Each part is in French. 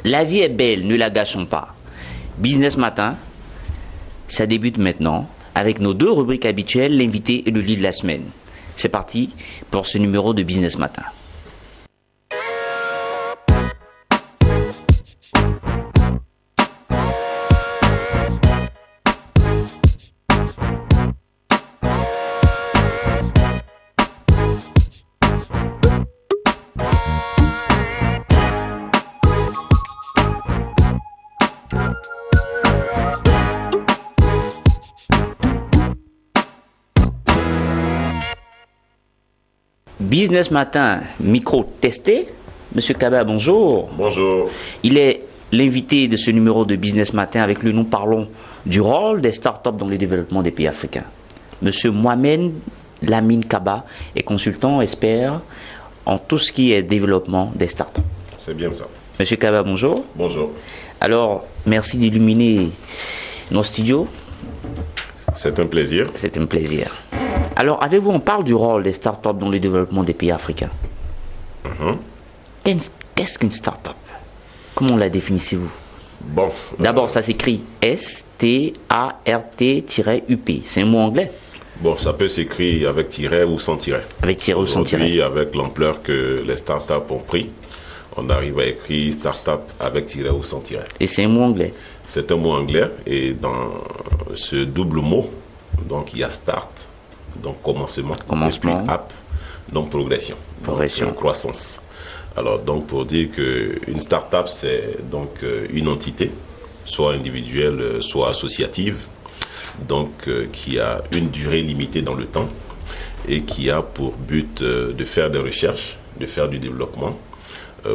La vie est belle, ne la gâchons pas. Business Matin, ça débute maintenant avec nos deux rubriques habituelles, l'invité et le lit de la semaine. C'est parti pour ce numéro de Business Matin. Business Matin, micro testé. Monsieur Kaba, bonjour. Bonjour. Il est l'invité de ce numéro de Business Matin avec lui. Nous parlons du rôle des startups dans le développement des pays africains. Monsieur Mohamed Lamine Kaba est consultant, expert en tout ce qui est développement des startups. C'est bien ça. Monsieur Kaba, bonjour. Bonjour. Alors, merci d'illuminer nos studios. C'est un plaisir. C'est un plaisir. Alors, avec vous, on parle du rôle des startups dans le développement des pays africains. Qu'est-ce qu'une startup? Comment la définissez-vous? Bon. D'abord, ça s'écrit S-T-A-R-T-U-P. C'est un mot anglais. Bon, ça peut s'écrire avec tiret ou sans tiret. Avec tiret ou sans tiret. Aujourd'hui, avec l'ampleur que les startups ont pris, on arrive à écrire startup avec tiret ou sans tiret. Et c'est un mot anglais. C'est un mot anglais. Et dans ce double mot, donc il y a start, donc commencement. Et puis app, donc progression. Progression. Donc, croissance. Alors, donc, pour dire qu'une start-up, c'est donc une entité, soit individuelle, soit associative, donc qui a une durée limitée dans le temps et qui a pour but de faire des recherches, de faire du développement,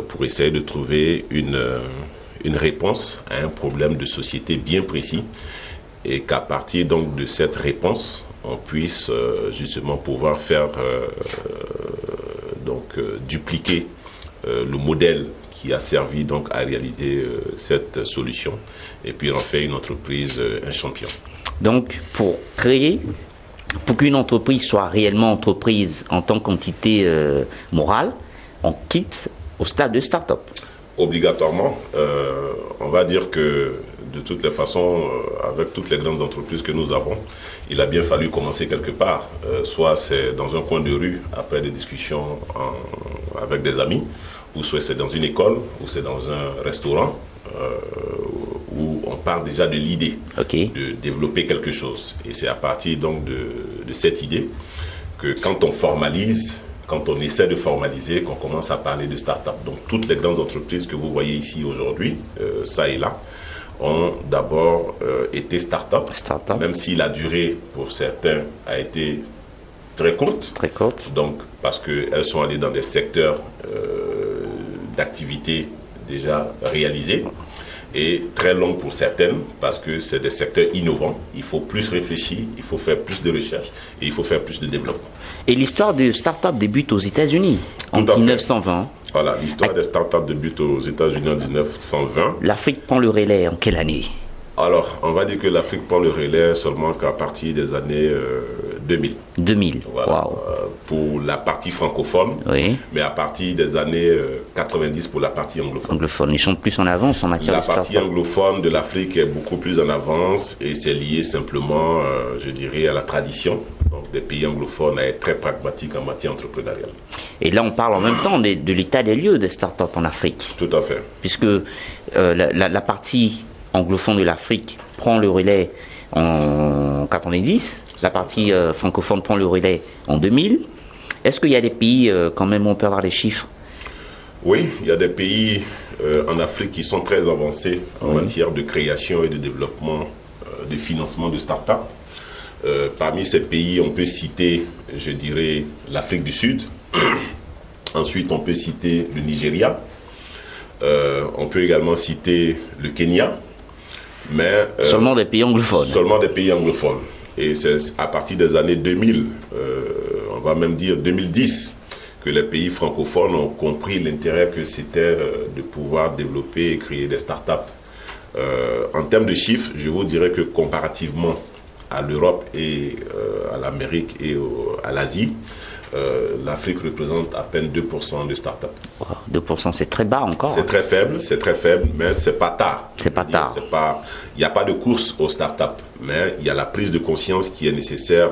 pour essayer de trouver une réponse à un problème de société bien précis et qu'à partir donc de cette réponse, on puisse justement pouvoir faire dupliquer le modèle qui a servi donc à réaliser cette solution et puis en fait une entreprise, un champion. Donc pour qu'une entreprise soit réellement entreprise en tant qu'entité morale, on quitte au stade de start-up. Obligatoirement, on va dire que de toutes les façons, avec toutes les grandes entreprises que nous avons, il a bien fallu commencer quelque part. Soit c'est dans un coin de rue, après des discussions avec des amis, ou soit c'est dans une école, ou c'est dans un restaurant, où on part déjà de l'idée de développer quelque chose. Et c'est à partir donc de cette idée que quand on formalise, quand on essaie de formaliser, qu'on commence à parler de start-up. Donc toutes les grandes entreprises que vous voyez ici aujourd'hui, ça et là, ont d'abord été start-up, même si la durée pour certains a été très courte. Très courte. Donc parce qu'elles sont allées dans des secteurs d'activité déjà réalisés. Et très longue pour certaines parce que c'est des secteurs innovants. Il faut plus réfléchir, il faut faire plus de recherche et il faut faire plus de développement. Et l'histoire de start-up débute aux États-Unis en 1920. Voilà, l'histoire des start-up débute aux États-Unis en 1920. L'Afrique prend le relais en quelle année? Alors, on va dire que l'Afrique prend le relais seulement qu'à partir des années 2000. 2000, voilà, wow. Pour la partie francophone, oui. Mais à partir des années 90 pour la partie anglophone. Ils sont plus en avance en matière de start-up. La partie anglophone de l'Afrique est beaucoup plus en avance et c'est lié simplement, je dirais, à la tradition. Donc, des pays anglophones à être très pragmatiques en matière entrepreneuriale. Et là, on parle en même temps de l'état des lieux des start-up en Afrique. Tout à fait. Puisque la partie anglophone de l'Afrique prend le relais en 90, la partie francophone prend le relais en 2000. Est-ce qu'il y a des pays, quand même, on peut avoir des chiffres? Oui, il y a des pays en Afrique qui sont très avancés en matière de création et de développement, de financement de start-up. Parmi ces pays, on peut citer, je dirais, l'Afrique du Sud. Ensuite, on peut citer le Nigeria. On peut également citer le Kenya. Mais, seulement des pays anglophones. Seulement des pays anglophones. Et c'est à partir des années 2000, on va même dire 2010, que les pays francophones ont compris l'intérêt que c'était de pouvoir développer et créer des startups. En termes de chiffres, je vous dirais que comparativement à l'Europe et à l'Amérique et à l'Asie, l'Afrique représente à peine 2% de start-up. Wow, 2%, c'est très bas encore. C'est très faible, mais c'est pas tard. C'est pas tard. Il n'y a pas de course aux start-up, mais il y a la prise de conscience qui est nécessaire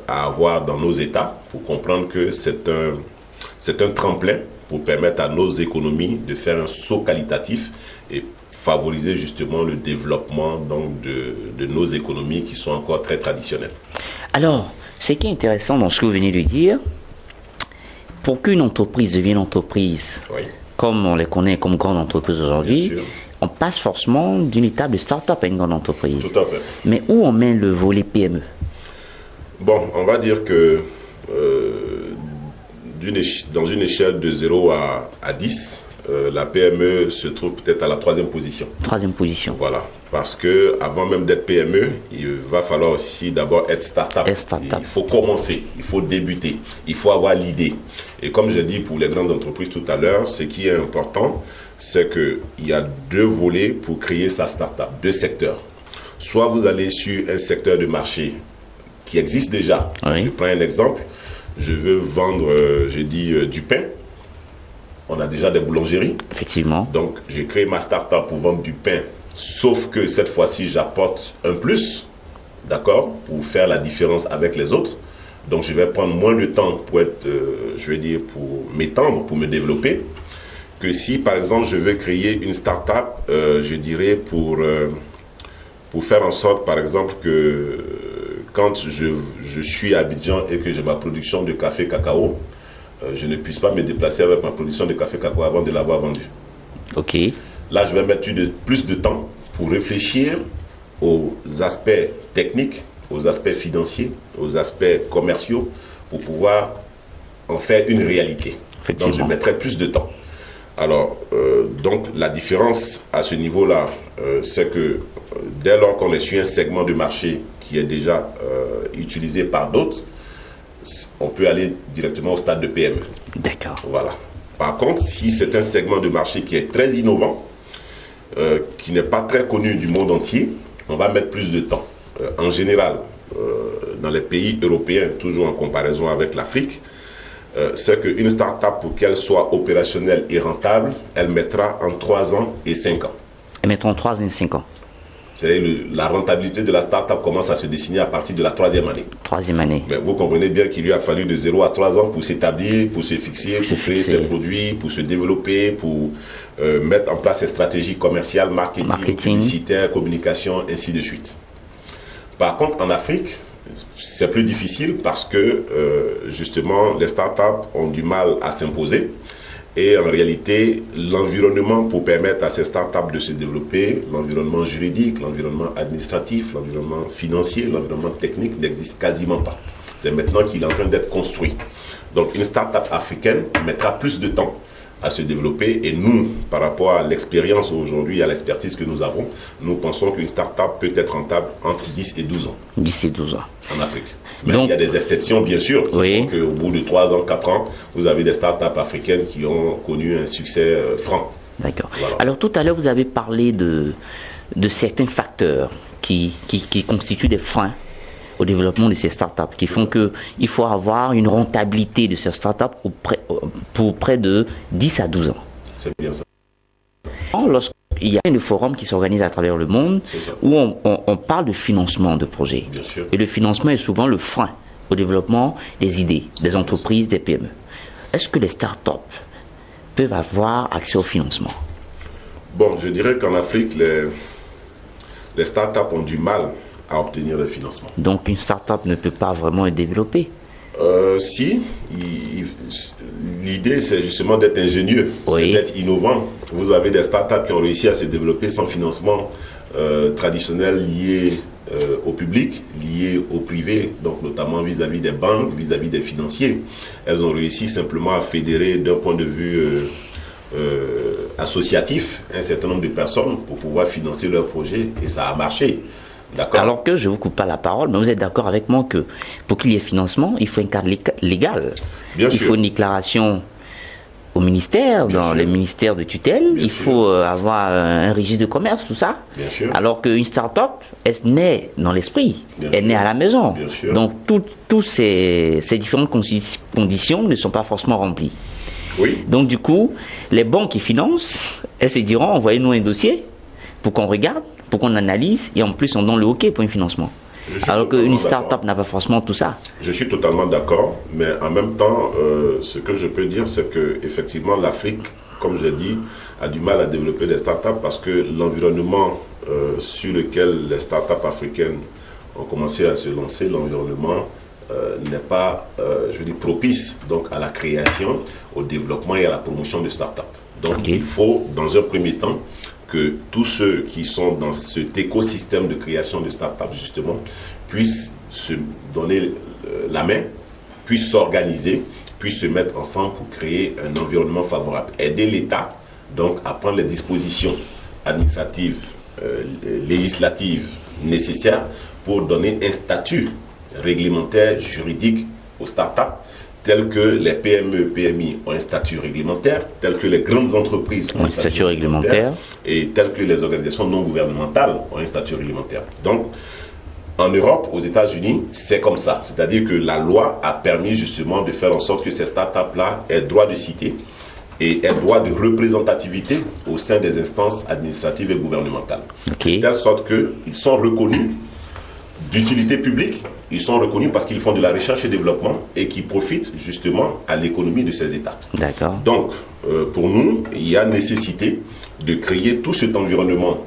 à avoir dans nos États pour comprendre que c'est un tremplin pour permettre à nos économies de faire un saut qualitatif et favoriser justement le développement donc, de nos économies qui sont encore très traditionnelles. Alors, ce qui est intéressant dans ce que vous venez de dire, pour qu'une entreprise devienne entreprise, oui, comme on les connaît comme grande entreprise aujourd'hui, on passe forcément d'une étape de start-up à une grande entreprise. Tout à fait. Mais où on met le volet PME? Bon, on va dire que dans une échelle de 0 à 10, la PME se trouve peut-être à la 3e position. 3e position. Voilà. Parce que avant même d'être PME, il va falloir aussi d'abord être start-up. Il faut commencer, il faut débuter, il faut avoir l'idée. Et comme j'ai dit pour les grandes entreprises tout à l'heure, ce qui est important, c'est qu'il y a 2 volets pour créer sa start-up, 2 secteurs. Soit vous allez sur un secteur de marché qui existe déjà. Oui. Je prends un exemple. Je veux vendre, du pain. On a déjà des boulangeries. Effectivement. Donc, j'ai créé ma start-up pour vendre du pain. Sauf que cette fois-ci, j'apporte un plus, d'accord, pour faire la différence avec les autres. Donc, je vais prendre moins de temps pour être, pour m'étendre, pour me développer, que si, par exemple, je veux créer une start-up, pour faire en sorte, par exemple, que quand je suis à Abidjan et que j'ai ma production de café cacao, je ne puisse pas me déplacer avec ma production de café cacao avant de l'avoir vendu. Ok. Là, je vais mettre plus de temps pour réfléchir aux aspects techniques, aux aspects financiers, aux aspects commerciaux, pour pouvoir en faire une réalité. Donc, je mettrai plus de temps. Alors, donc, la différence à ce niveau-là, c'est que dès lors qu'on est sur un segment de marché qui est déjà utilisé par d'autres, on peut aller directement au stade de PME. D'accord. Voilà. Par contre, si c'est un segment de marché qui est très innovant, qui n'est pas très connu du monde entier, on va mettre plus de temps. En général, dans les pays européens, toujours en comparaison avec l'Afrique, c'est qu'une start-up, pour qu'elle soit opérationnelle et rentable, elle mettra en 3 ans et 5 ans. Elle mettra en 3 ans et 5 ans. La rentabilité de la start-up commence à se dessiner à partir de la 3e année. 3e année. Mais vous comprenez bien qu'il lui a fallu de 0 à 3 ans pour s'établir, pour se fixer, pour créer ses produits, pour se développer, pour mettre en place ses stratégies commerciales, marketing, publicitaire, communication, ainsi de suite. Par contre, en Afrique, c'est plus difficile parce que justement, les start-up ont du mal à s'imposer. Et en réalité, l'environnement pour permettre à ces startups de se développer, l'environnement juridique, l'environnement administratif, l'environnement financier, l'environnement technique n'existe quasiment pas. C'est maintenant qu'il est en train d'être construit. Donc une startup africaine mettra plus de temps à se développer et nous, par rapport à l'expérience aujourd'hui, à l'expertise que nous avons, nous pensons qu'une startup peut être rentable entre 10 et 12 ans. 10 et 12 ans. En Afrique. Mais donc, il y a des exceptions, bien sûr, qui font qu'au bout de 3 ans, 4 ans, vous avez des startups africaines qui ont connu un succès franc. D'accord. Voilà. Alors, tout à l'heure, vous avez parlé de certains facteurs qui constituent des freins au développement de ces startups, qui font qu'il faut avoir une rentabilité de ces startups pour près de 10 à 12 ans. C'est bien ça. Lorsqu'il y a un forum qui s'organise à travers le monde où on parle de financement de projets. Bien sûr. Et le financement est souvent le frein au développement des idées, des entreprises, des PME. Est-ce que les startups peuvent avoir accès au financement? Bon, je dirais qu'en Afrique, les startups ont du mal à obtenir le financement. Donc une start-up ne peut pas vraiment être développée? Si, l'idée c'est justement d'être ingénieux, c'est d'être innovant. Vous avez des start-up qui ont réussi à se développer sans financement traditionnel lié au public, lié au privé, donc notamment vis-à-vis des banques, vis-à-vis des financiers. Elles ont réussi simplement à fédérer d'un point de vue associatif un certain nombre de personnes pour pouvoir financer leurs projets et ça a marché. Alors que, je ne vous coupe pas la parole, mais vous êtes d'accord avec moi que pour qu'il y ait financement, il faut un cadre légal. Bien sûr. Il faut une déclaration au ministère, Bien dans sûr. les ministères de tutelle, Bien il sûr. faut avoir un registre de commerce, tout ça. Bien sûr. Alors qu'une start-up, elle naît dans l'esprit, Bien elle sûr. naît à la maison. Bien sûr. Donc toutes ces différentes conditions ne sont pas forcément remplies. Oui. Donc du coup, les banques qui financent, elles se diront, envoyez-nous un dossier pour qu'on regarde, pour qu'on analyse, et en plus on donne le OK pour un financement. Je suis Alors totalement qu'une d'accord. start-up n'a pas forcément tout ça. Je suis totalement d'accord, mais en même temps, ce que je peux dire, c'est que effectivement, l'Afrique, comme j'ai dit, a du mal à développer des startups parce que l'environnement sur lequel les startups africaines ont commencé à se lancer, l'environnement n'est pas, je veux dire, propice donc à la création, au développement et à la promotion de startups. Donc, Ok. il faut, dans un premier temps, que tous ceux qui sont dans cet écosystème de création de startups, justement, puissent se donner la main, puissent s'organiser, puissent se mettre ensemble pour créer un environnement favorable. Aider l'État, donc, à prendre les dispositions administratives, législatives nécessaires pour donner un statut réglementaire, juridique aux startups, tel que les PME, PMI ont un statut réglementaire, tel que les grandes entreprises ont un statut réglementaire, et tel que les organisations non gouvernementales ont un statut réglementaire. Donc, en Europe, aux États-Unis, c'est comme ça. C'est-à-dire que la loi a permis justement de faire en sorte que ces startups-là aient droit de cité et aient droit de représentativité au sein des instances administratives et gouvernementales. Ok. De telle sorte qu'ils sont reconnus d'utilité publique, ils sont reconnus parce qu'ils font de la recherche et développement et qui profitent justement à l'économie de ces États. D'accord. Donc, pour nous, il y a nécessité de créer tout cet environnement,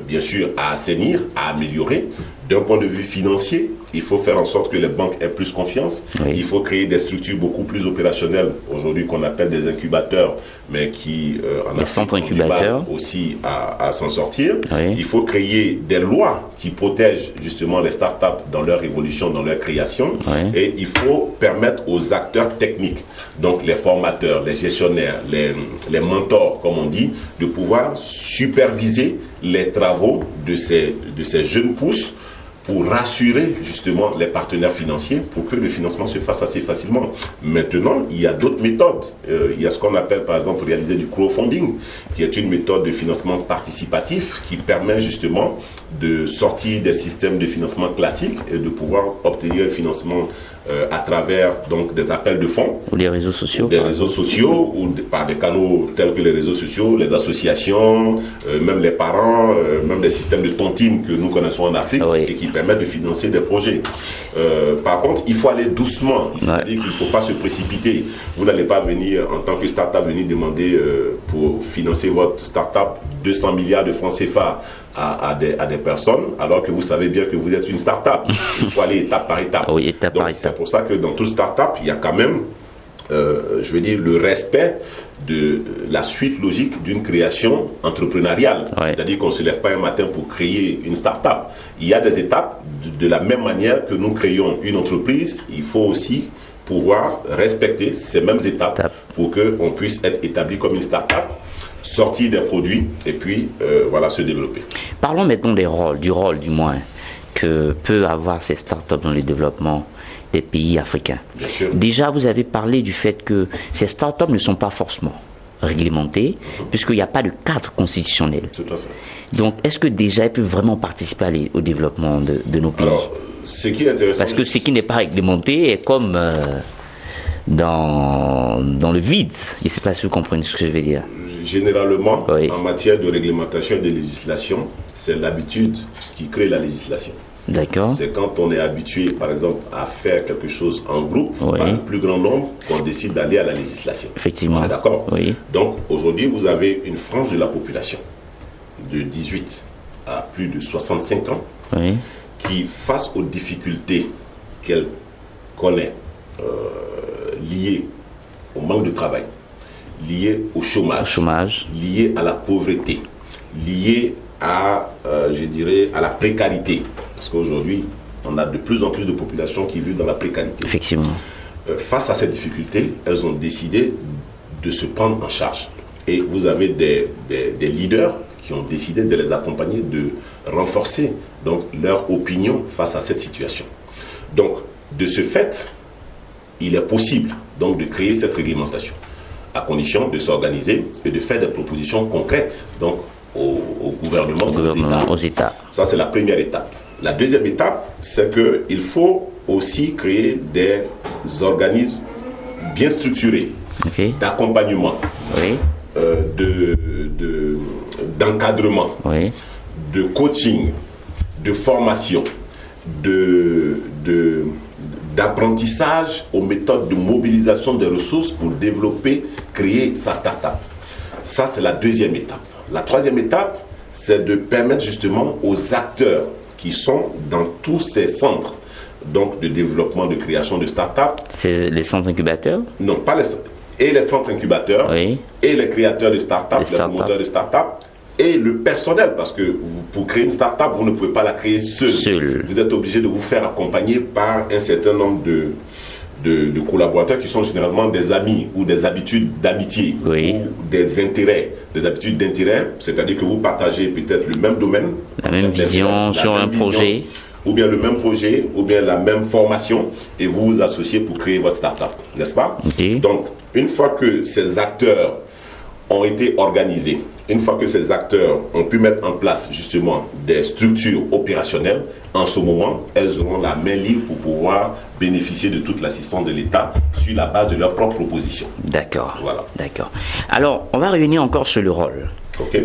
bien sûr, à assainir, à améliorer. D'un point de vue financier, il faut faire en sorte que les banques aient plus confiance. Oui. Il faut créer des structures beaucoup plus opérationnelles, aujourd'hui qu'on appelle des incubateurs, mais qui, en Des Afrique, centres ont du mal incubateurs. aussi à s'en sortir. Oui. Il faut créer des lois qui protègent justement les startups dans leur évolution, dans leur création. Oui. Et il faut permettre aux acteurs techniques, donc les formateurs, les gestionnaires, les mentors, comme on dit, de pouvoir superviser les travaux de ces jeunes pousses pour rassurer justement les partenaires financiers pour que le financement se fasse assez facilement. Maintenant, il y a d'autres méthodes. Il y a ce qu'on appelle par exemple réaliser du crowdfunding, qui est une méthode de financement participatif qui permet justement de sortir des systèmes de financement classiques et de pouvoir obtenir un financement à travers donc des appels de fonds, Ou les réseaux sociaux. des réseaux sociaux ou par des canaux tels que les réseaux sociaux, les associations, même les parents, même des systèmes de tontine que nous connaissons en Afrique Oui. et qui permettent de financer des projets. Par contre, il faut aller doucement, c'est-à-dire qu'il ne faut pas se précipiter. Vous n'allez pas venir en tant que start-up venir demander pour financer votre start-up 200 milliards de francs CFA à des personnes, alors que vous savez bien que vous êtes une start-up. Il faut aller étape par étape. Oui, étape Donc, par c'est étape. pour ça que dans toute start-up, il y a quand même, je veux dire, le respect de la suite logique d'une création entrepreneuriale. Ouais. C'est-à-dire qu'on ne se lève pas un matin pour créer une start-up. Il y a des étapes. De la même manière que nous créons une entreprise, il faut aussi pouvoir respecter ces mêmes étapes pour qu'on puisse être établi comme une start-up, sortir des produits et puis voilà, se développer. Parlons maintenant du rôle du moins, que peuvent avoir ces startups dans le développement des pays africains. Bien sûr. Déjà, vous avez parlé du fait que ces startups ne sont pas forcément réglementées, puisqu'il n'y a pas de cadre constitutionnel. Tout à fait. Donc, est-ce que déjà elles peuvent vraiment participer au développement de nos pays? Alors, ce qui est intéressant... Parce que ce qui n'est pas réglementé est comme dans le vide. Je ne sais pas si vous comprenez ce que je veux dire. Généralement, Oui. en matière de réglementation et de législation, c'est l'habitude qui crée la législation. D'accord. C'est quand on est habitué, par exemple, à faire quelque chose en groupe, Oui. par le plus grand nombre, qu'on décide d'aller à la législation. Effectivement. On est d'accord? Oui. Donc, aujourd'hui, vous avez une frange de la population de 18 à plus de 65 ans Oui. qui, face aux difficultés qu'elle connaît liées au manque de travail, liées au chômage, liées à la pauvreté, liées à, je dirais, à la précarité. Parce qu'aujourd'hui, on a de plus en plus de populations qui vivent dans la précarité. Effectivement. Face à ces difficultés, elles ont décidé de se prendre en charge. Et vous avez des leaders qui ont décidé de les accompagner, de renforcer donc leur opinion face à cette situation. Donc, de ce fait, il est possible donc de créer cette réglementation. à condition de s'organiser et de faire des propositions concrètes donc, au gouvernement, aux États. Ça, c'est la première étape. La deuxième étape, c'est qu'il faut aussi créer des organismes bien structurés, d'accompagnement, d'encadrement, de coaching, de formation, d'apprentissage aux méthodes de mobilisation des ressources pour développer, créer sa start-up. Ça, c'est la deuxième étape. La troisième étape, c'est de permettre justement aux acteurs qui sont dans tous ces centres donc de développement, de création de start-up. C'est les centres incubateurs? Non, pas les centres incubateurs, et les créateurs de start-up, les promoteurs de start-up, et le personnel, parce que pour créer une start-up, vous ne pouvez pas la créer seul. Vous êtes obligé de vous faire accompagner par un certain nombre de collaborateurs qui sont généralement des amis ou des habitudes d'amitié ou des intérêts, des habitudes d'intérêt, c'est-à-dire que vous partagez peut-être le même domaine, la même vision sur un projet, ou bien le même projet, ou bien la même formation, et vous vous associez pour créer votre start-up, n'est-ce pas? Donc, une fois que ces acteurs ont été organisés, une fois que ces acteurs ont pu mettre en place justement des structures opérationnelles, en ce moment, elles auront la main libre pour pouvoir bénéficier de toute l'assistance de l'État sur la base de leurs propres propositions. D'accord. Voilà. D'accord. Alors, on va revenir encore sur le rôle. OK.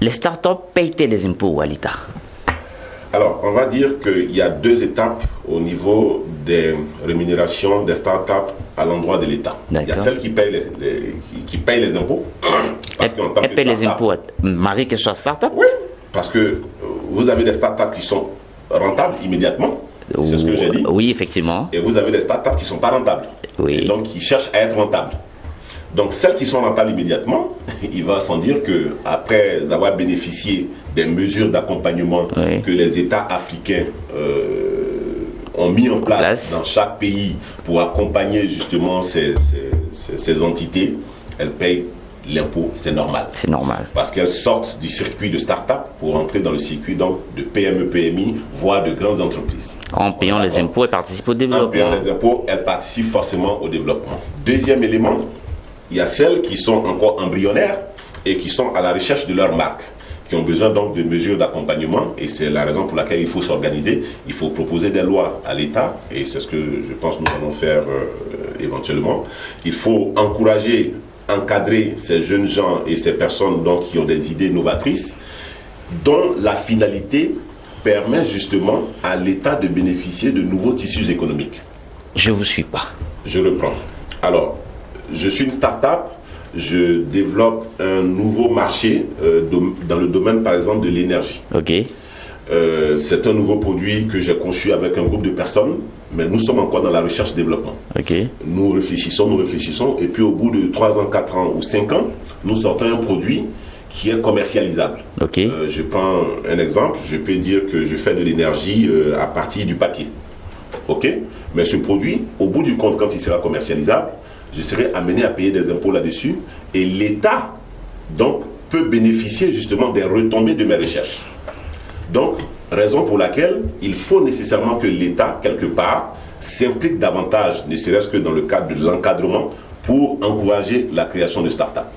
Les startups payent-elles les impôts à l'État? Alors, on va dire qu'il y a deux étapes au niveau des rémunérations des startups à l'endroit de l'État. Il y a celles qui payent les impôts. Elles payent les impôts, malgré qu'elles soient startups? Oui, parce que vous avez des startups qui sont rentables immédiatement. C'est ce que j'ai dit. Oui, effectivement. Et vous avez des startups qui ne sont pas rentables. Oui. Et donc, qui cherchent à être rentables. Donc, celles qui sont rentables immédiatement, il va sans dire qu'après avoir bénéficié des mesures d'accompagnement que les États africains ont mis en place dans chaque pays pour accompagner justement ces entités, elles payent l'impôt, c'est normal. C'est normal. Parce qu'elles sortent du circuit de start-up pour entrer dans le circuit donc, de PME, PMI, voire de grandes entreprises. En payant les impôts, elles participent au développement. En payant les impôts, elles participent forcément au développement. Deuxième élément, il y a celles qui sont encore embryonnaires et qui sont à la recherche de leur marque, qui ont besoin donc de mesures d'accompagnement, et c'est la raison pour laquelle il faut s'organiser. Il faut proposer des lois à l'État, et c'est ce que je pense nous allons faire éventuellement. Il faut encourager, encadrer ces jeunes gens et ces personnes donc, qui ont des idées novatrices, dont la finalité permet justement à l'État de bénéficier de nouveaux tissus économiques. Je ne vous suis pas. Je reprends. Alors, je suis une start-up, je développe un nouveau marché dans le domaine, par exemple, de l'énergie. OK. C'est un nouveau produit que j'ai conçu avec un groupe de personnes, mais nous sommes encore dans la recherche-développement. OK. Nous réfléchissons, et puis au bout de 3 ans, 4 ans ou 5 ans, nous sortons un produit qui est commercialisable. OK. Je prends un exemple, je peux dire que je fais de l'énergie à partir du papier. OK. Mais ce produit, au bout du compte, quand il sera commercialisable, je serai amené à payer des impôts là-dessus, et l'État, donc, peut bénéficier justement des retombées de mes recherches. Donc, raison pour laquelle il faut nécessairement que l'État, quelque part, s'implique davantage, ne serait-ce que dans le cadre de l'encadrement, pour encourager la création de start-up.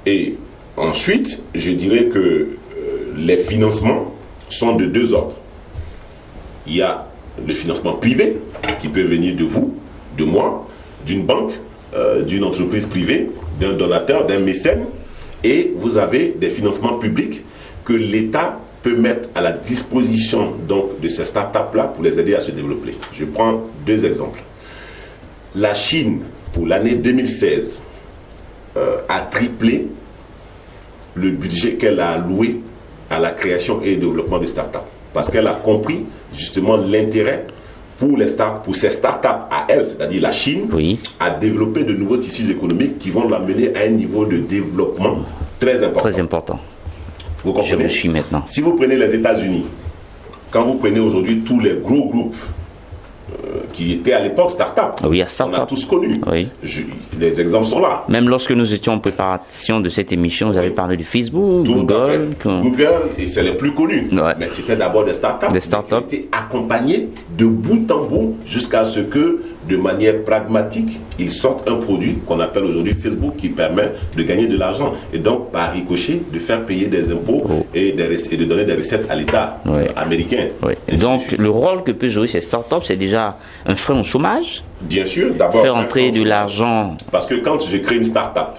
Et ensuite, je dirais que les financements sont de deux ordres. Il y a le financement privé, qui peut venir de vous, de moi, d'une banque, d'une entreprise privée, d'un donateur, d'un mécène, et vous avez des financements publics que l'État peut mettre à la disposition donc, de ces startups-là pour les aider à se développer. Je prends deux exemples. La Chine, pour l'année 2016, a triplé le budget qu'elle a alloué à la création et au développement de startups, parce qu'elle a compris justement l'intérêt pour ces startups à elle, c'est-à-dire la Chine, à développer de nouveaux tissus économiques qui vont l'amener à un niveau de développement très important. Très important. Vous comprenez? Je le suis maintenant. Si vous prenez les États-Unis, quand vous prenez aujourd'hui tous les gros groupes qui étaient à l'époque start-up, on a tous connu. Les exemples sont là. Même lorsque nous étions en préparation de cette émission, vous avez parlé de Facebook, Google. Google, et c'est les plus connus. Mais c'était d'abord des start-up qui étaient accompagnés de bout en bout jusqu'à ce que de manière pragmatique, ils sortent un produit qu'on appelle aujourd'hui Facebook qui permet de gagner de l'argent et donc par ricochet de faire payer des impôts et de donner des recettes à l'État américain. Donc le rôle que peut jouer ces startups, c'est déjà un frein au chômage. Bien sûr, d'abord faire entrer de l'argent. Parce que quand je crée une start-up,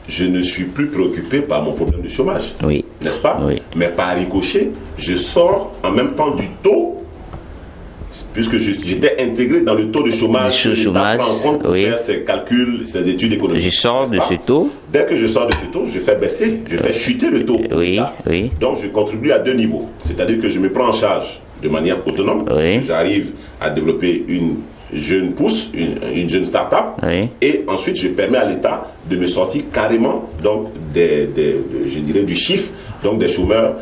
je ne suis plus préoccupé par mon problème de chômage, n'est-ce pas? Mais par ricochet, je sors en même temps du taux, puisque j'étais intégré dans le taux de chômage, je prends en compte pour faire ses calculs, ses études économiques. Je sors de ce tôt. Dès que je sors de ce taux, je fais baisser, je fais chuter le taux. Donc je contribue à deux niveaux, c'est-à-dire que je me prends en charge de manière autonome, j'arrive à développer une jeune pousse, une jeune start-up, et ensuite je permets à l'État de me sortir carrément donc je dirais du chiffre donc des chômeurs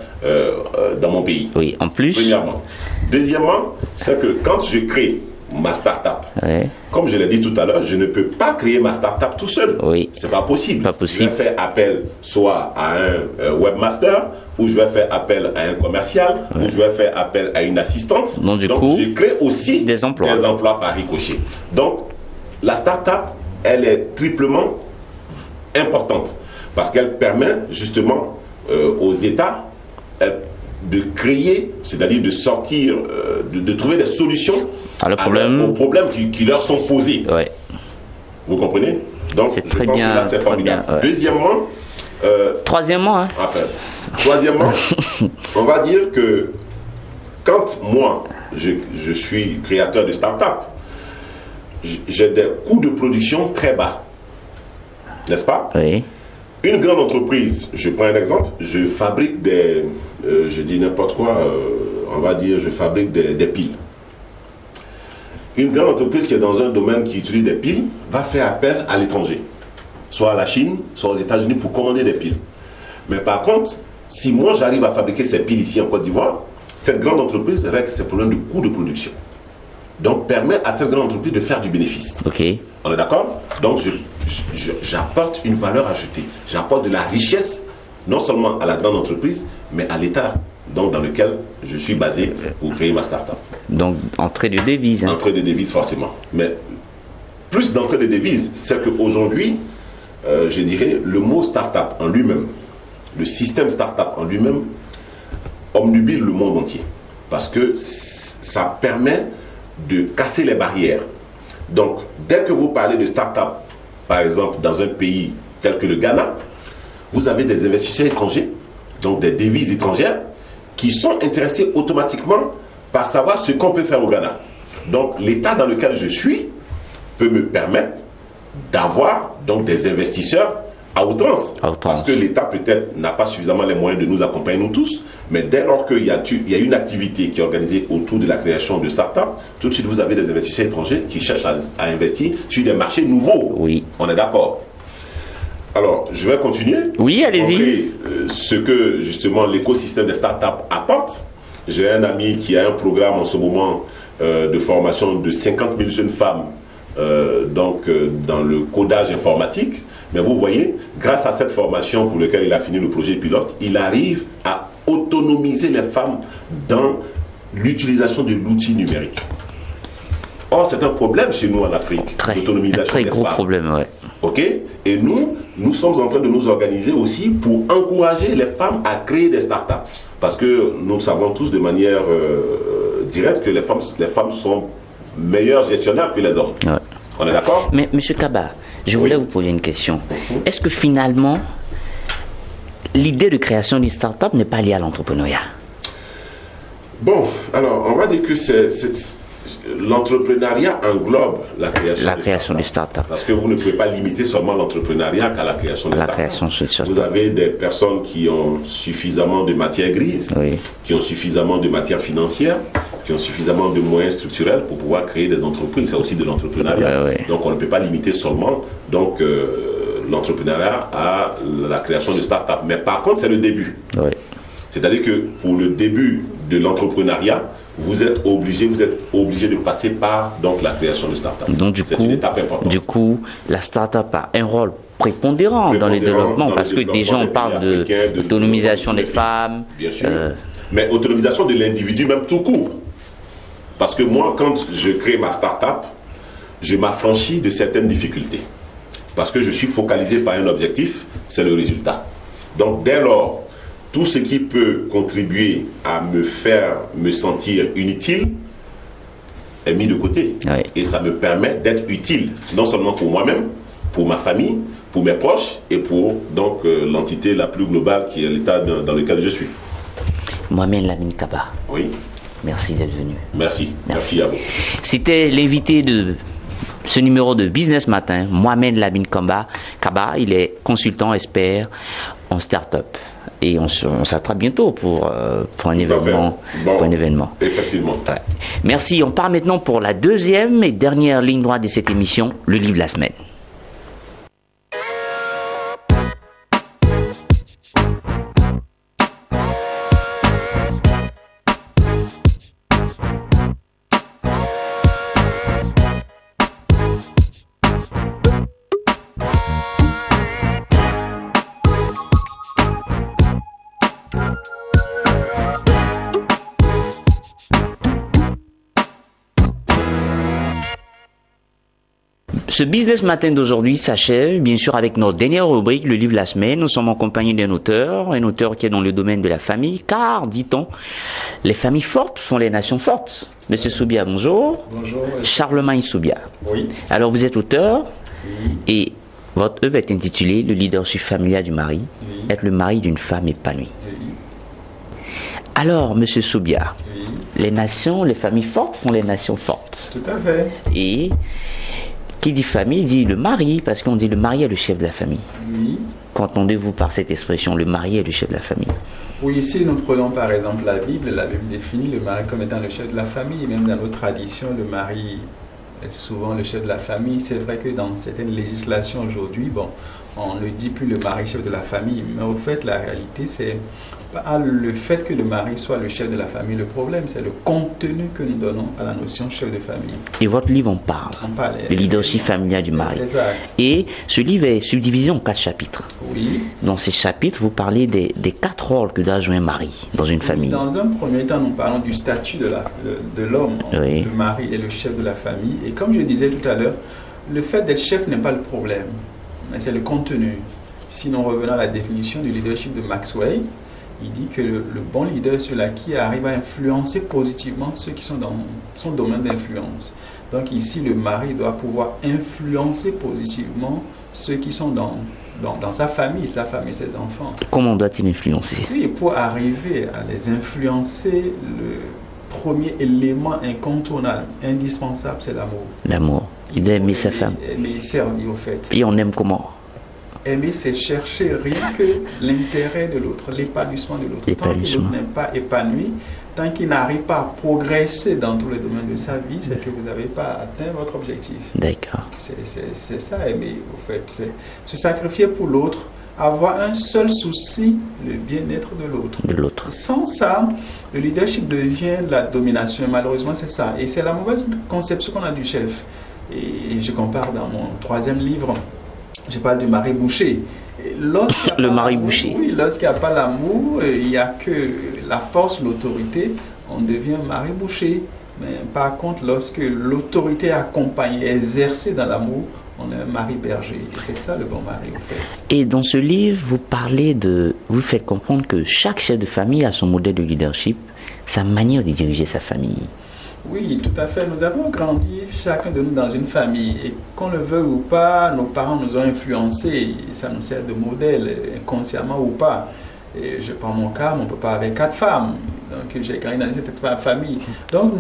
dans mon pays. En plus. Premièrement. Deuxièmement, c'est que quand je crée ma start-up, comme je l'ai dit tout à l'heure, je ne peux pas créer ma start-up tout seul. C'est pas possible. Je vais faire appel soit à un webmaster, ou je vais faire appel à un commercial, ou je vais faire appel à une assistante. Donc je crée aussi des emplois par ricochet. Donc la start-up, elle est triplement importante parce qu'elle permet justement aux États de créer, c'est-à-dire de sortir, de trouver des solutions aux problèmes qui leur sont posés. Vous comprenez? Donc, je pense que là, c'est formidable. Deuxièmement, troisièmement, troisièmement, on va dire que quand moi, je suis créateur de start-up, j'ai des coûts de production très bas. N'est-ce pas? Une grande entreprise, je prends un exemple, je fabrique je dis n'importe quoi, on va dire, je fabrique des piles. Une grande entreprise qui est dans un domaine qui utilise des piles va faire appel à l'étranger, soit à la Chine, soit aux États-Unis pour commander des piles. Mais par contre, si moi j'arrive à fabriquer ces piles ici en Côte d'Ivoire, cette grande entreprise règle ses problèmes de coût de production. Donc permet à cette grande entreprise de faire du bénéfice. On est d'accord? Donc j'apporte une valeur ajoutée, j'apporte de la richesse non seulement à la grande entreprise, mais à l'État dans lequel je suis basé pour créer ma start-up. Donc entrée de devises. Entrée de devises forcément. Mais plus d'entrée de devises, c'est qu'aujourd'hui, je dirais, le mot start-up en lui-même, le système start-up en lui-même, omnubile le monde entier. Parce que ça permet de casser les barrières. Donc, dès que vous parlez de start-up, par exemple, dans un pays tel que le Ghana, vous avez des investisseurs étrangers, donc des devises étrangères, qui sont intéressés automatiquement par savoir ce qu'on peut faire au Ghana. Donc, l'État dans lequel je suis peut me permettre d'avoir donc des investisseurs à outrance. Parce que l'État peut-être n'a pas suffisamment les moyens de nous accompagner nous tous, mais dès lors qu'il y a une activité qui est organisée autour de la création de start-up, tout de suite vous avez des investisseurs étrangers qui cherchent à investir sur des marchés nouveaux. On est d'accord? Alors, je vais continuer. Allez-y. Ce que justement l'écosystème des start-up apporte. J'ai un ami qui a un programme en ce moment de formation de 50 000 jeunes femmes dans le codage informatique. Mais vous voyez, grâce à cette formation pour laquelle il a fini le projet pilote, il arrive à autonomiser les femmes dans l'utilisation de l'outil numérique. Or, c'est un problème chez nous en Afrique, l'autonomisation des femmes. Très gros problème, Et nous sommes en train de nous organiser aussi pour encourager les femmes à créer des startups. Parce que nous savons tous de manière directe que les femmes sont meilleures gestionnaires que les hommes. On est d'accord? Mais M. Kaba, je voulais vous poser une question. Est-ce que finalement, l'idée de création d'une start-up n'est pas liée à l'entrepreneuriat? Bon, alors, on va dire que l'entrepreneuriat englobe la création de start-up. Parce que vous ne pouvez pas limiter seulement l'entrepreneuriat qu'à la création de start-up. Vous avez des personnes qui ont suffisamment de matière grise, qui ont suffisamment de matière financière, qui ont suffisamment de moyens structurels pour pouvoir créer des entreprises. C'est aussi de l'entrepreneuriat. Donc on ne peut pas limiter seulement l'entrepreneuriat à la création de start-up. Mais par contre, c'est le début. C'est-à-dire que pour le début de l'entrepreneuriat, vous êtes obligé de passer par la création de start-up. Donc c'est une étape importante. Du coup, la start-up a un rôle prépondérant dans le développement, parce que déjà on parle d'autonomisation des femmes. Bien sûr. Mais autonomisation de l'individu même tout court. Parce que moi, quand je crée ma start-up, je m'affranchis de certaines difficultés. Parce que je suis focalisé par un objectif, c'est le résultat. Donc dès lors, tout ce qui peut contribuer à me faire me sentir inutile est mis de côté. Oui. Et ça me permet d'être utile, non seulement pour moi-même, pour ma famille, pour mes proches et pour donc l'entité la plus globale qui est l'État dans lequel je suis. Mohamed Lamine Kaba. Oui. Merci d'être venu. Merci. Merci à vous. C'était l'invité de ce numéro de Business Matin, Mohamed Lamine Kaba. Il est consultant expert en start-up. Et on s'attrape bientôt pour un événement. Bon, pour un événement. Effectivement. Ouais. Merci. On part maintenant pour la deuxième et dernière ligne droite de cette émission, le livre de la semaine. Ce Business Matin d'aujourd'hui s'achève, bien sûr, avec notre dernière rubrique, le livre de la semaine. Nous sommes en compagnie d'un auteur qui est dans le domaine de la famille, car, dit-on, les familles fortes font les nations fortes. Monsieur Soubia, bonjour. Bonjour. Charlemagne Soubia. Oui. Alors, vous êtes auteur, Oui. et votre œuvre est intitulée Le leadership familial du mari, Oui. être le mari d'une femme épanouie. Oui. Alors, monsieur Soubia, Oui. les familles fortes font les nations fortes. Tout à fait. Et qui dit famille dit le mari, parce qu'on dit le mari est le chef de la famille. Oui. Qu'entendez-vous par cette expression, le mari est le chef de la famille? Oui, si nous prenons par exemple la Bible définit le mari comme étant le chef de la famille. Même dans nos traditions, le mari est souvent le chef de la famille. C'est vrai que dans certaines législations aujourd'hui, bon, on ne dit plus le mari chef de la famille, mais au fait, la réalité, c'est pas le fait que le mari soit le chef de la famille le problème, c'est le contenu que nous donnons à la notion chef de famille. Et votre livre en parle, le leadership familial du mari. Exact. Et ce livre est subdivisé en 4 chapitres. Oui. Dans ces chapitres, vous parlez des 4 rôles que doit jouer un mari dans une famille. Dans un premier temps, nous parlons du statut de l'homme. Oui. Le mari est le chef de la famille. Et comme je disais tout à l'heure, le fait d'être chef n'est pas le problème, mais c'est le contenu. Sinon, revenons à la définition du leadership de Maxwell, il dit que le bon leader est celui-là qui arrive à influencer positivement ceux qui sont dans son domaine d'influence. Donc ici, le mari doit pouvoir influencer positivement ceux qui sont dans sa famille, ses enfants. Comment doit-il influencer? Oui, pour arriver à les influencer, le premier élément incontournable, indispensable, c'est l'amour. L'amour. Il doit aimer sa femme. Aimer servir, au fait. Et on aime comment? Aimer, c'est chercher rien que l'intérêt de l'autre, l'épanouissement de l'autre. Tant que l'autre n'est pas épanoui, tant qu'il n'arrive pas à progresser dans tous les domaines de sa vie, c'est que vous n'avez pas atteint votre objectif. D'accord. C'est ça, aimer, au fait. C'est se sacrifier pour l'autre, avoir un seul souci, le bien-être de l'autre. Sans ça, le leadership devient la domination. Malheureusement, c'est ça. Et c'est la mauvaise conception qu'on a du chef. Et je compare dans mon 3e livre, je parle du mari boucher. Le mari boucher. Oui, lorsqu'il n'y a pas l'amour, il n'y a que la force, l'autorité, on devient mari boucher. Mais par contre, lorsque l'autorité est accompagnée, exercée dans l'amour, on est un mari berger. Et c'est ça le bon mari, en fait. Et dans ce livre, vous faites comprendre que chaque chef de famille a son modèle de leadership, sa manière de diriger sa famille. Oui, tout à fait. Nous avons grandi, chacun de nous, dans une famille. Et qu'on le veuille ou pas, nos parents nous ont influencés. Ça nous sert de modèle, inconsciemment ou pas. Et je prends mon cas, mon papa avait 4 femmes. Donc j'ai grandi dans cette famille. Donc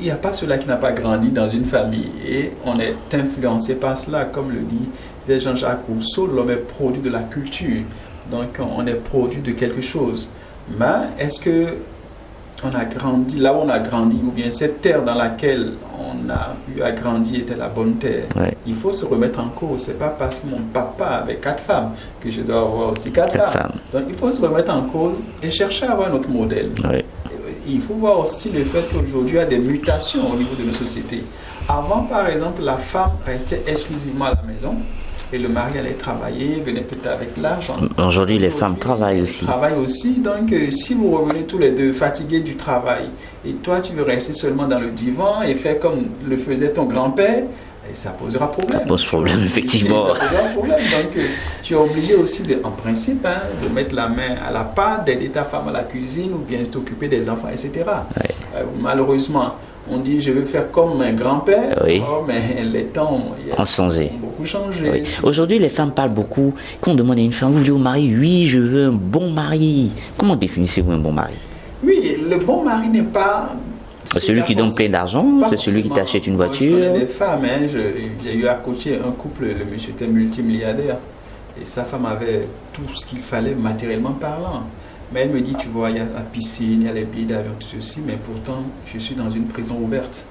il n'y a pas cela qui n'a pas grandi dans une famille. Et on est influencé par cela. Comme le disait Jean-Jacques Rousseau, l'homme est produit de la culture. Donc on est produit de quelque chose. Mais est-ce que on a grandi, là où on a grandi, ou bien cette terre dans laquelle on a eu à grandir était la bonne terre. Ouais. Il faut se remettre en cause. C'est pas parce que mon papa avait 4 femmes que je dois avoir aussi 4 femmes. Donc il faut se remettre en cause et chercher à avoir notre modèle. Ouais. Il faut voir aussi le fait qu'aujourd'hui il y a des mutations au niveau de nos sociétés. Avant, par exemple, la femme restait exclusivement à la maison. Et le mari allait travailler, venait peut-être avec l'argent. Aujourd'hui, les femmes travaillent aussi. Travaillent aussi. Donc, si vous revenez tous les deux fatigués du travail, et toi, tu veux rester seulement dans le divan et faire comme le faisait ton grand-père, Et ça posera problème. Ça pose problème, effectivement. Ça posera problème. Donc, tu es obligé aussi, en principe, de mettre la main à la pâte, d'aider ta femme à la cuisine ou bien t'occuper des enfants, etc. Ouais. Malheureusement, on dit je veux faire comme un grand-père, oui. Mais les temps ont beaucoup changé. Oui. Aujourd'hui, les femmes parlent beaucoup. Quand on demande à une femme, vous voulez un mari? Oui, je veux un bon mari. Comment définissez-vous un bon mari? Oui, le bon mari n'est pas... C'est celui qui donne plein d'argent, c'est celui qui t'achète une voiture. Je connais des femmes, j'ai eu à coacher un couple, le monsieur était multimilliardaire et sa femme avait tout ce qu'il fallait matériellement parlant. Mais elle me dit, tu vois, il y a la piscine, il y a les billets d'avion, tout ceci, mais pourtant, je suis dans une prison ouverte.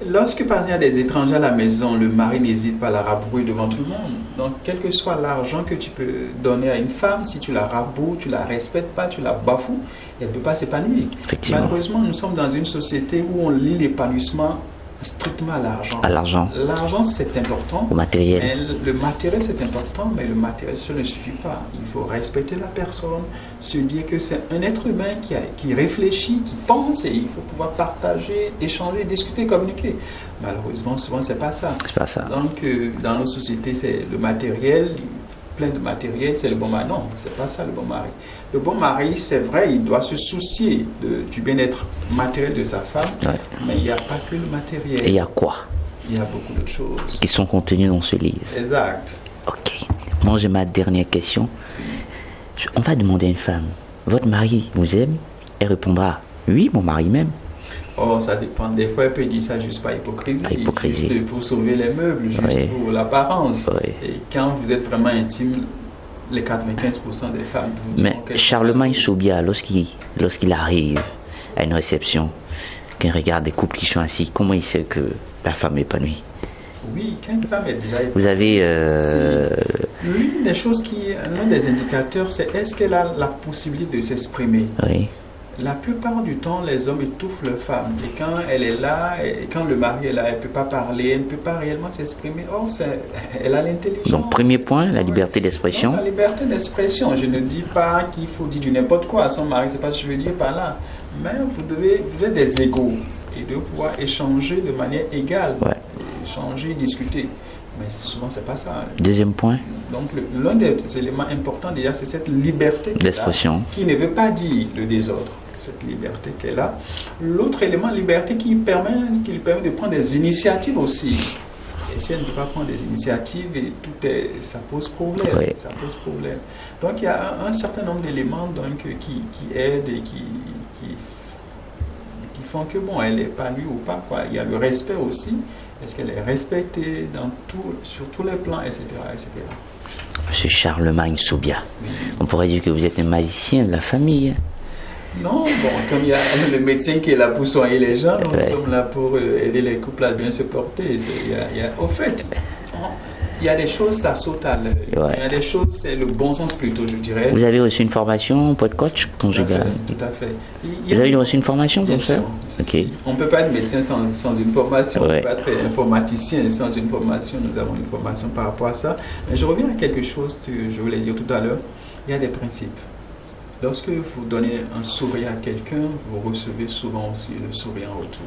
Lorsque, par exemple, il y a des étrangers à la maison, le mari n'hésite pas à la rabrouer devant tout le monde. Donc, quel que soit l'argent que tu peux donner à une femme, si tu la raboues, tu la respectes pas, tu la bafoues, elle ne peut pas s'épanouir. Malheureusement, nous sommes dans une société où on lie l'épanouissement strictement à l'argent. À l'argent. L'argent, c'est important. Au matériel. Le matériel, c'est important, mais le matériel, ça ne suffit pas. Il faut respecter la personne, se dire que c'est un être humain qui réfléchit, qui pense, et il faut pouvoir partager, échanger, discuter, communiquer. Malheureusement, souvent, c'est pas ça. C'est pas ça. Donc, dans nos sociétés, c'est le matériel, plein de matériel, c'est le bon mari. Non, c'est pas ça le bon mari. Le bon mari, c'est vrai, il doit se soucier du bien-être matériel de sa femme, mais il n'y a pas que le matériel. Et il y a quoi? Il y a beaucoup d'autres choses qui sont contenues dans ce livre. Exact. Ok. Moi, j'ai ma dernière question. On va demander à une femme, votre mari vous aime? Elle répondra, oui, mon mari m'aime. Oh, ça dépend. Des fois, elle peut dire ça juste par hypocrisie. Juste pour sauver les meubles, juste pour l'apparence. Et quand vous êtes vraiment intime, les 95% des femmes vous diront... Mais Charlemagne Soubia, lorsqu'il arrive à une réception, qu'il regarde des couples qui sont assis, comment il sait que la femme est épanouie? Oui, quand une femme est déjà épanouie... Vous avez... L'une des choses l'un des indicateurs, c'est est-ce qu'elle a la possibilité de s'exprimer? Oui. La plupart du temps, les hommes étouffent leur femme. Et quand elle est là, et quand le mari est là, elle ne peut pas parler, elle ne peut pas réellement s'exprimer. Or, elle a l'intelligence. Donc, premier point, la liberté d'expression. La liberté d'expression. Je ne dis pas qu'il faut dire du n'importe quoi à son mari, c'est pas ce que je veux dire par là. Mais vous êtes des égaux et de pouvoir échanger de manière égale. Échanger, discuter. Mais souvent, c'est pas ça. Deuxième point. Donc, l'un des éléments importants, déjà, c'est cette liberté d'expression qui ne veut pas dire le désordre. Cette liberté qu'elle a. L'autre élément, liberté qui lui permet de prendre des initiatives aussi. Et si elle ne peut pas prendre des initiatives, ça pose problème. Ça pose problème. Donc, il y a un certain nombre d'éléments qui aident et qui font que, bon, elle est épanouie ou pas, quoi. Il y a le respect aussi. Est-ce qu'elle est respectée sur tous les plans, etc., etc. Monsieur Charlemagne Soubia, on pourrait dire que vous êtes un magicien de la famille. Non, bon, comme il y a le médecin qui est là pour soigner les gens, nous sommes là pour aider les couples à bien se porter. Au fait, il y a des choses, ça saute à l'œil. Il y a des choses, c'est le bon sens plutôt, je dirais. Vous avez reçu une formation pour être coach conjugal? Tout à fait. Vous avez reçu une formation pour ça? On ne peut pas être médecin sans une formation, on ne peut pas être informaticien sans une formation. Nous avons une formation par rapport à ça. Mais je reviens à quelque chose que je voulais dire tout à l'heure. Il y a des principes. Lorsque vous donnez un sourire à quelqu'un, vous recevez souvent aussi le sourire en retour.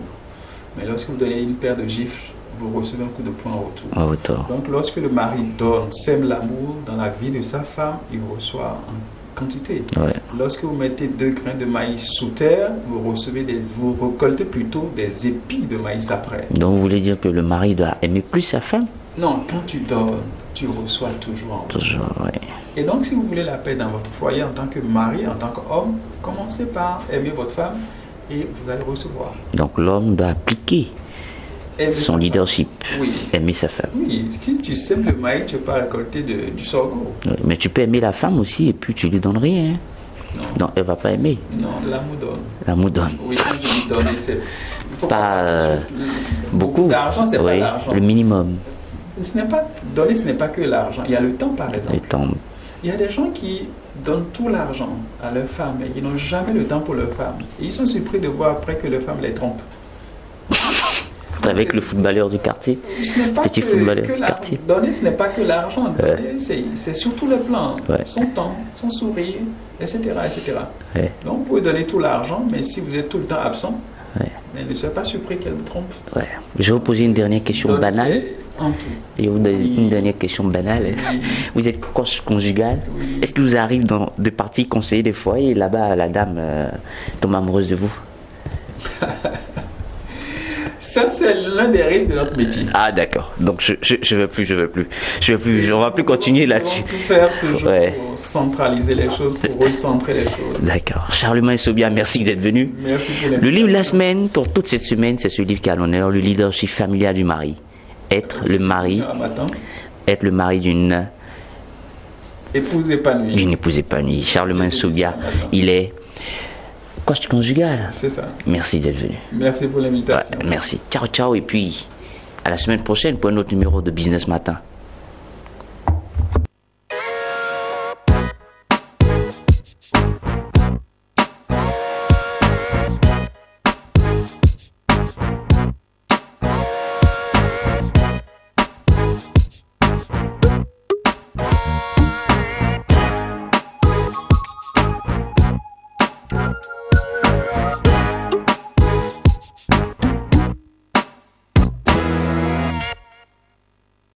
Mais lorsque vous donnez une paire de gifles, vous recevez un coup de poing en retour. Donc lorsque le mari donne, sème l'amour dans la vie de sa femme, il reçoit en quantité. Lorsque vous mettez 2 grains de maïs sous terre, vous récoltez plutôt des épis de maïs après. Donc vous voulez dire que le mari doit aimer plus sa femme? Non, quand tu donnes, tu reçois toujours en retour. Toujours, oui. Et donc, si vous voulez la paix dans votre foyer en tant que mari, en tant qu'homme, commencez par aimer votre femme et vous allez recevoir. Donc, l'homme doit appliquer son leadership, aimer sa femme. Oui, si tu sèmes le maïs, tu peux pas récolter du sorgho. Oui, mais tu peux aimer la femme aussi et puis tu lui donnes rien. Non. Donc, elle ne va pas aimer. Non, l'amour donne. L'amour donne. Oui, quand je dis donner, c'est... Il faut pas beaucoup d'argent, c'est pas l'argent. Le minimum. Donner, ce n'est pas que l'argent. Il y a le temps, par exemple. Le temps. Il y a des gens qui donnent tout l'argent à leur femme et ils n'ont jamais le temps pour leur femme. Et ils sont surpris de voir après que leur femme les trompe. Avec le footballeur du quartier. Petit footballeur du quartier. Donner, ce n'est pas que l'argent. C'est sur tous les plans. Son temps, son sourire, etc. etc. Donc vous pouvez donner tout l'argent, mais si vous êtes tout le temps absent, mais ne soyez pas surpris qu'elle vous trompe. Je vais vous poser une dernière question banale. En tout. Et une dernière question banale. Oui. Vous êtes coach conjugal. Oui. Est-ce qu'il vous arrive de partir conseiller des fois et là-bas la dame tombe amoureuse de vous? Ça, c'est l'un des risques de notre métier. Ah, d'accord. Donc, je veux plus. On va plus continuer là-dessus. On va tout faire toujours pour centraliser les choses, pour recentrer les choses. D'accord. Charlemagne Sobia, merci d'être venu. Merci pour l'invitation. Le livre de la semaine, pour toute cette semaine, c'est ce livre qui a l'honneur, le leadership familial du mari. Être le mari d'une épouse épanouie. D'une épouse épanouie. Charlemagne Sobia, il est coach conjugal. C'est ça. Merci d'être venu. Merci pour l'invitation. Ouais, merci. Ciao, ciao. Et puis, à la semaine prochaine pour un autre numéro de Business Matin.